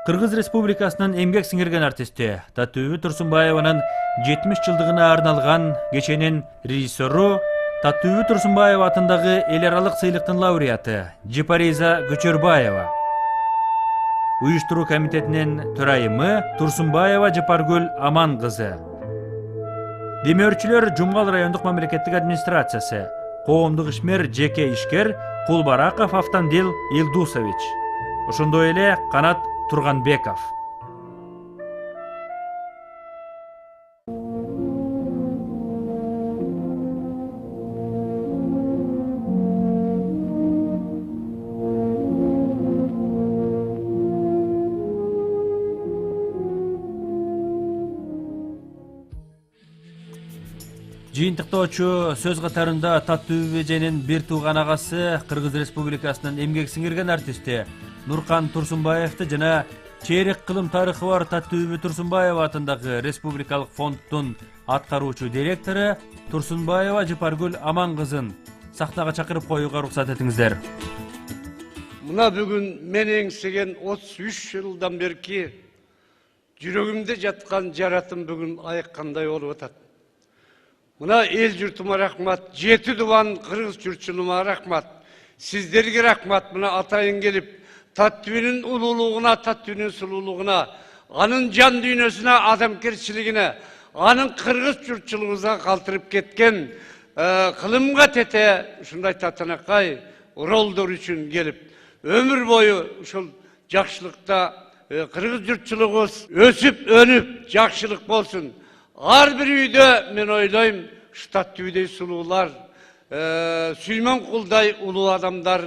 Кыргыз Республикасынын эмгек сиңирген артисти Татүбү Турсунбаеванын 70 жылдыгына арналган кеченин режиссеру, Татүбү Турсунбаева атындагы эл аралык сыйлыктын лауреаты Жипариза Көчөрбаева. Уюштуруу комитетинин төрайымы Турсунбаева Жапаргүл Аман кызы. Демөөрчүлөр Жумгал райондук мамлекеттик администрациясы, коомдук ишмер жеке ишкер Кулбараков Автандил Илдусович. Ошондой эле Канат Турганбеков. Жыйынтыктоочу сөз катарында Татүбү эженин бир тууган агасы Кыргыз Республикасынын эмгек сиңирген артисти Нуркан Турсунбаевди жана чейрек кылым тарыхы бар Татүбү Турсунбаева атындагы Республикалык фонддун аткаруучу директору Турсунбаева Жапаргүл Аман кызын сахнага чакырып коюуга уруксат этиңиздер. Мына бүгүн мен эңсеген 33 жылдан берки жүрөгүмдө жаткан жаратым бүгүн айыккандай болуп атат. Мына эл журтума рахмат, жети дубан кыргыз журтчулума рахмат, сиздерге рахмат. Мына атайын келип, Татүбүнүн улуулугуна, Татүбүнүн сулуулугуна, анын жан дүйнөсүнө, адамгерчилигине, анын кыргыз журтчулугубузга калтырып кеткен кылымга тете ушундай татынакай ролдор үчүн келип, өмүр бою ушул жакшылыкта кыргыз журтчулугубуз өсүп, өнүп, жакшылык болсун. Ар бир үйдө мен ойлойм, Татүбүдөй сулуулар, Сүймөн Кулдай улуу адамдар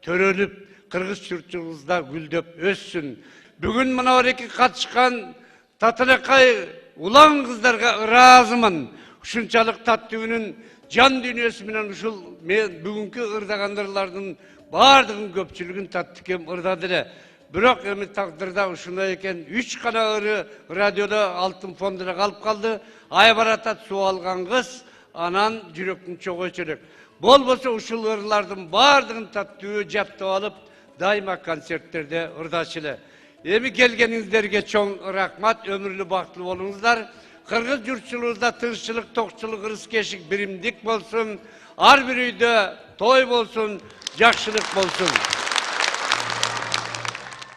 төрөлүп, кыргыз журтчулугубузда гүлдөп өссүн. Бүгүн мына эки катышкан татынакай улан кыздарга ыраазымын. Ушунчалык Татүбүнүн жан дүйнөсү менен ушул мен бүгүнкү ырдагандарлардын бардыгын көпчүлүгүн таттыкем ырдады эле. Бирок эми тагдырда ушундай экен, 3 гана ыры радиода алтын фондуна калып калды. Ай баратат суу алган кыз, анан жүрөктүн чогойчу элек. Болбосо ушул ырлардын бардыгын Татүбү жаптап алып, дайыма концерттерде ырдачу эле. Эми келгениңиздерге чоң рахмат, өмүрлүү бактылуу болуңуздар. Кыргыз журтчулугубузда тынччылык, токчулук, ырыс-кешик, биримдик болсун. Ар бир үйдө той болсун, жакшылык болсун.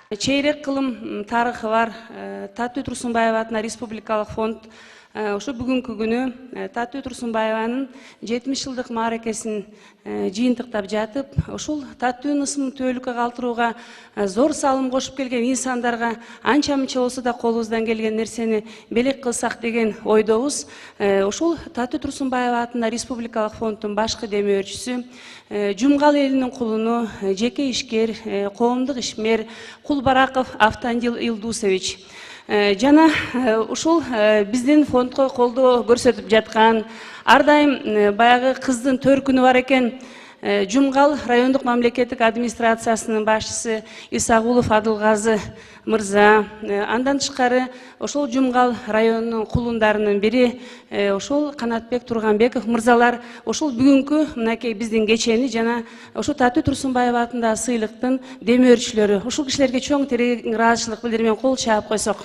Чейрек кылым тарыхы бар Татүбү Турсунбаева атына республикалык фонд ошо бүгүнкү күнү Татүбү Турсунбаеванын 70 жылдык мааракесин жыйынтыктап жатып, ушул Татүбүнүн ысымын түбөлүккө калтырууга зор салым кошуп келген инсандарга анча мынча болсо да колубуздан келген нерсени белек кылсак деген ойдобуз. Ушул Татүбү Турсунбаева атына республикалык фонддун башкы демөөрчүсү, Жумгал элинин кулуну, жеке ишкер, коомдук ишмер Кулбараков Автандил Илдусович жана ушул биздин фондко колдоо көрсөтүп жаткан, ар дайым баягы кыздын төркүнү бар экен, Жумгал райондук мамлекеттик администрациясынын башчысы Исагулов Адылгазы мырза, андан тышкары ошол Жумгал районунун кулундарынын бири ошол Канатбек Турганбеков мырзалар ошол бүгүнкү мынакей биздин кечени жана ошол Татүбү Турсунбаева атындагы сыйлыктын демөөрчүлөрү. Ушул кишилерге чоң терең ыраазычылык билдирмен кол чаап койсок.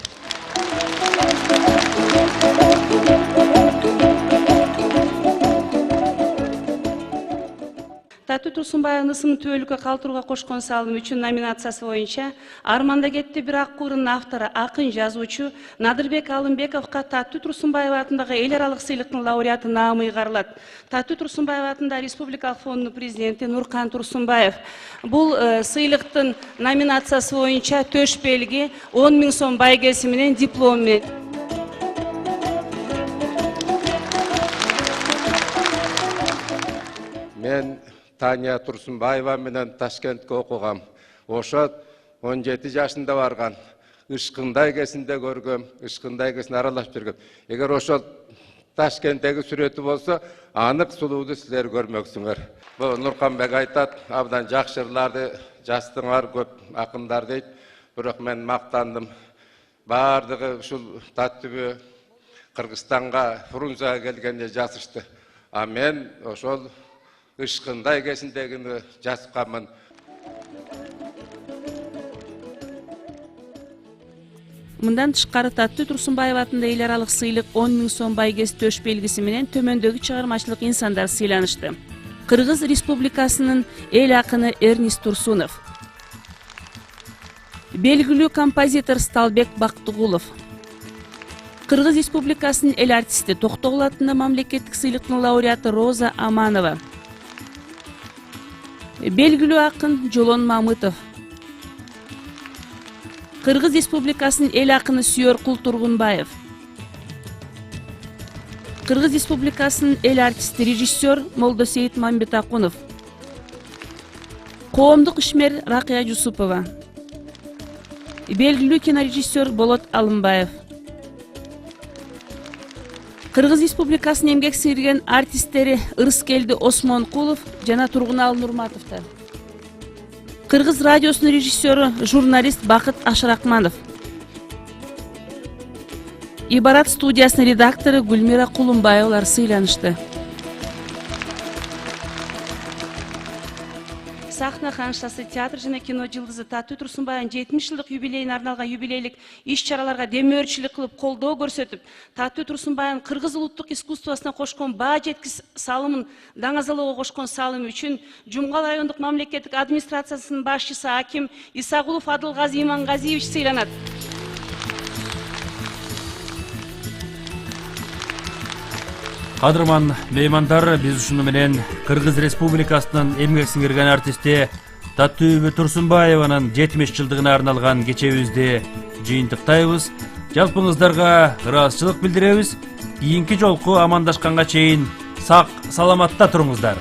Татүбү Турсунбаеванын ысымын түбөлүккө калтырууга кошкон салымы үчүн номинациясы боюнча Арманда кетти бир ак куурунун автору, акын, жазуучу Надырбек Алымбековго Татүбү Турсунбаева атындагы эл аралык сыйлыктын лауреаты наамы ыйгарылат. Татүбү Турсунбаева атындагы республикалык фонддун президенти Нуркан Турсунбаев бул сыйлыктын номинациясы боюнча төш белги, 10 000 сом байгеси менен диплом менен мен Тания Турсунбаева менен Ташкентке окугам. Ошо 17 жашында барган. Ышкындай кезинде көргөм, ышкындай кезинде аралашып жүргөм. Эгер ошол Ташкенттеги сүрөтү болсо, анык сулууду силер көрмөксүңөр. Бул Нурканбек айтат, абдан жакшы ырларды жаздыңар, көп акындар дейт. Бирок мен мактандым. Бардыгы ушул Татүбү Кыргызстанга, Фрунзага келгенде жазышты. А мен ошол ышкындай жазып калмын. Мындан тышкары Таттуу Турсунбаева атында эл аралык сыйлык 10 000 сом байгес төш белгиси менен төмөндөгү чыгармачылык инсандар сыйланышты. Кыргыз Республикасынын эл акыны Эрнист Турсунов, белгилүү композитор Сталбек Бактыгулов, Кыргыз Республикасынын эл артисти Токтогул атында мамлекеттик сыйлыктын лауреаты Роза Аманова, белгилүү акын Жолон Мамытов, Кыргыз Республикасынын эл акыны Сүйөр Кул Тургунбаев, Кыргыз Республикасынын эл артисти режиссер Молдосейит Мамбетакунов, коомдук ишмер Ракыя Жусупова, белгилүү кинорежиссер Болот Алымбаев, Кыргыз Республикасынын эмгек сіңирген артисттери Ырыскелди Осмонкулов жана Тургуналы Нурматовдор, Кыргыз радиосунун режиссеру журналист Бакыт Ашракманов, Ибарат студиясынын редактору Гүлмира Кулумбаевалар сыйланышты. Сахна ханшасы, театр жана кино жылдызы Таттуу Турсунбаеванын 70 жылдык юбилейине арналган юбилейлик иш-чараларга демөөрчүлүк кылып колдоо көрсөтүп, Таттуу Турсунбаеванын кыргыз улуттук искусствосуна кошкон баа жеткис салымын даңазалоого кошкон салымы үчүн Жумгал райондук мамлекеттик администрациясынын башчысы аким Исагулов Адылгази Имангазиевич сыйланат. Кадырман меймандар, биз ушуну менен Кыргыз Республикасынын эмгек сиңирген артисти Таттуу Турсунбаеванын 70 жылдыгына арналган кечебизди жыйынтыктайбыз. Жалпыңыздарга ыраазычылык билдиребиз. Кийинки жолку амандашканга чейин сак саламатта туруңуздар.